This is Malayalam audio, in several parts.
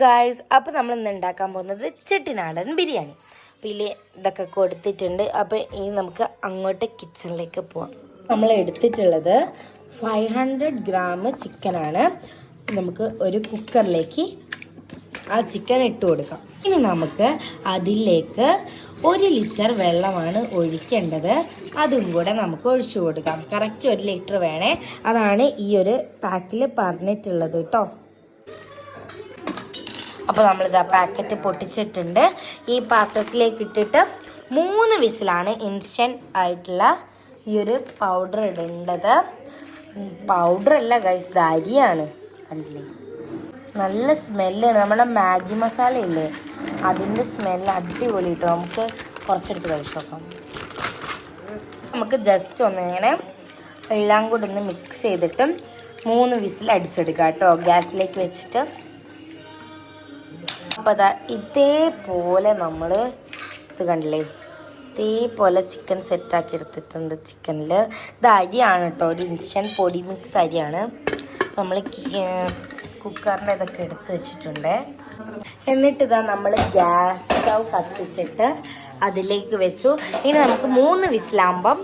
ഗായ്സ്, അപ്പോൾ നമ്മൾ ഇന്ന് ഉണ്ടാക്കാൻ പോകുന്നത് ചെട്ടിനാടൻ ബിരിയാണി. അപ്പോൾ ഇതിൽ ഇതൊക്കെ കൊടുത്തിട്ടുണ്ട്. അപ്പോൾ ഇനി നമുക്ക് അങ്ങോട്ട് കിച്ചണിലേക്ക് പോവാം. നമ്മൾ എടുത്തിട്ടുള്ളത് 500 ഗ്രാം ചിക്കനാണ്. നമുക്ക് ഒരു കുക്കറിലേക്ക് ആ ചിക്കൻ ഇട്ട് കൊടുക്കാം. ഇനി നമുക്ക് അതിലേക്ക് 1 ലിറ്റർ വെള്ളമാണ് ഒഴിക്കേണ്ടത്. അതും കൂടെ നമുക്ക് ഒഴിച്ചു കൊടുക്കാം. കറക്റ്റ് 1 ലിറ്റർ വേണേ. അതാണ് ഈ ഒരു പാക്കിൽ പറഞ്ഞിട്ടുള്ളത് കേട്ടോ. അപ്പോൾ നമ്മളിത് ആ പാക്കറ്റ് പൊട്ടിച്ചിട്ടുണ്ട്. ഈ പാത്രത്തിലേക്ക് ഇട്ടിട്ട് 3 വിസിലാണ് ഇൻസ്റ്റൻറ്റ് ആയിട്ടുള്ള ഈ ഒരു പൗഡർ ഇടേണ്ടത്. പൗഡറല്ല ഗൈസ്, ഇത് അരിയാണ്. കണ്ടില്ലേ, നല്ല സ്മെല്ലാണ്. നമ്മുടെ മാഗി മസാല ഇല്ലേ, അതിൻ്റെ സ്മെല്ല് അടിപൊളി കിട്ടും. നമുക്ക് കുറച്ചെടുത്ത് കഴിച്ചു നോക്കാം. നമുക്ക് ജസ്റ്റ് ഇങ്ങനെ എല്ലാം കൂടി ഒന്ന് മിക്സ് ചെയ്തിട്ട് 3 വിസിൽ അടിച്ചെടുക്കാം കേട്ടോ, ഗ്യാസിലേക്ക് വെച്ചിട്ട്. അപ്പോൾ അതാ ഇതേപോലെ നമ്മൾ ഇത് കണ്ടില്ലേ, ഇതേപോലെ ചിക്കൻ സെറ്റാക്കി എടുത്തിട്ടുണ്ട്. ചിക്കനിൽ ഇത് അരിയാണ് കേട്ടോ, ഒരു ഇൻസ്റ്റൻറ്റ് പൊടി മിക്സ് അരിയാണ്. നമ്മൾ കുക്കറിൻ്റെ ഇതൊക്കെ എടുത്ത് വെച്ചിട്ടുണ്ട്. എന്നിട്ട് ഇതാ നമ്മൾ ഗ്യാസ് സ്റ്റൗ കത്തിച്ചിട്ട് അതിലേക്ക് വെച്ചു. ഇനി നമുക്ക് 3 വിസിലാകുമ്പം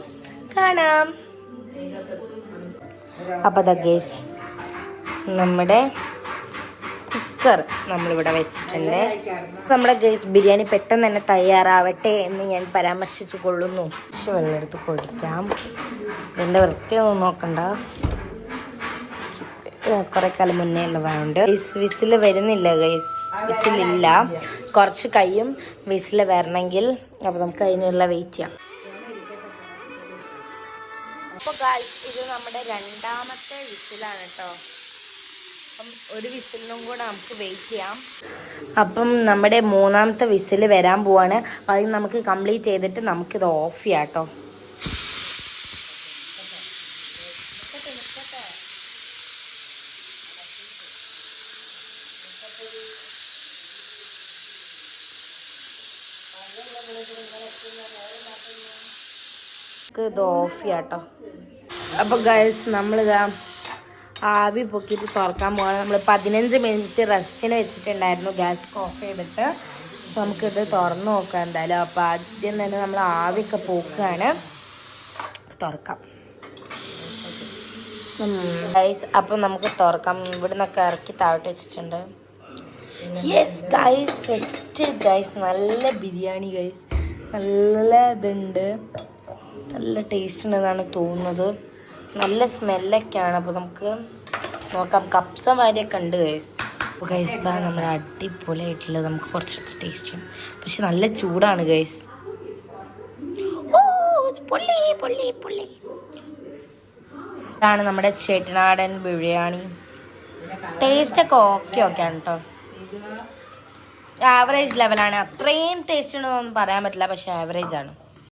കാണാം. അപ്പോൾ അതാ ഗൈസ്, നമ്മുടെ കുക്കർ നമ്മളിവിടെ വെച്ചിട്ടുണ്ട്. നമ്മുടെ ഗൈസ് ബിരിയാണി പെട്ടെന്ന് തന്നെ തയ്യാറാവട്ടെ എന്ന് ഞാൻ പരാമർശിച്ചു കൊള്ളുന്നു. വെള്ളം എടുത്ത് പൊടിക്കാം. ഇതിൻ്റെ വൃത്തിയൊന്നും നോക്കണ്ട, കുറേ കാലം മുന്നേ ഉള്ളതായതുകൊണ്ട്. വിസിൽ വരുന്നില്ല ഗൈസ്, വിസിലില്ല. കുറച്ച് കഴിയും വിസിൽ വരണമെങ്കിൽ. അപ്പോൾ നമുക്ക് അതിനുള്ള വെയിറ്റ് ചെയ്യാം. അപ്പോൾ ഗൈസ്, ഇത് നമ്മുടെ 2ാമത്തെ വിസിലാണ് കേട്ടോ. അപ്പം 1 വിസിലിനും കൂടെ നമുക്ക് വെയിറ്റ് ചെയ്യാം. അപ്പം നമ്മുടെ 3ാമത്തെ വിസിൽ വരാൻ പോവാണ്. അപ്പം അത് നമുക്ക് കംപ്ലീറ്റ് ചെയ്തിട്ട് നമുക്കിത് ഓഫ് ചെയ്യാം കേട്ടോ. ഇത് ഓഫ് ചെയ്യാം കേട്ടോ. അപ്പോൾ ഗൈസ്, നമ്മളിതാ ആവി പൊക്കിയിട്ട് തുറക്കാൻ പോകാൻ നമ്മൾ 15 മിനിറ്റ് റെസ്റ്റിന് വെച്ചിട്ടുണ്ടായിരുന്നു, ഗ്യാസ് ഓഫ് ചെയ്തിട്ട്. അപ്പോൾ നമുക്കിത് തുറന്ന് നോക്കാം എന്തായാലും. അപ്പോൾ ആദ്യം തന്നെ നമ്മൾ ആവിയൊക്കെ പോക്കുകയാണ്. തുറക്കാം ഗൈസ്. അപ്പം നമുക്ക് തുറക്കാം. ഇവിടെ നിന്നൊക്കെ ഇറക്കി താഴോട്ട് വെച്ചിട്ടുണ്ട്. Yes guys, set guys. നല്ല ബിരിയാണി ഗൈസ്, നല്ല ഇതുണ്ട്, നല്ല ടേസ്റ്റ് ഉണ്ടെന്നാണ് തോന്നുന്നത്. നല്ല സ്മെല്ലൊക്കെയാണ്. അപ്പോൾ നമുക്ക് നോക്കാം. കപ്സ മാരിയൊക്കെ ഉണ്ട് ഗൈസ്. ഗൈസ് ഇതാ നമ്മുടെ അടിപൊളിയായിട്ടുള്ളത്. നമുക്ക് കുറച്ചെടുത്ത് ടേസ്റ്റ് ചെയ്യാം. പക്ഷെ നല്ല ചൂടാണ് ഗൈസ്. ഇതാണ് നമ്മുടെ ചെട്ടിനാടൻ ബിരിയാണി. ടേസ്റ്റൊക്കെ ഓക്കെയാണ് കേട്ടോ. ആവറേജ് ലെവലാണ്. അത്രയും ടേസ്റ്റ് ഉണ്ടെന്നൊന്നും പറയാൻ പറ്റില്ല, പക്ഷെ ആവറേജ് ആണ്.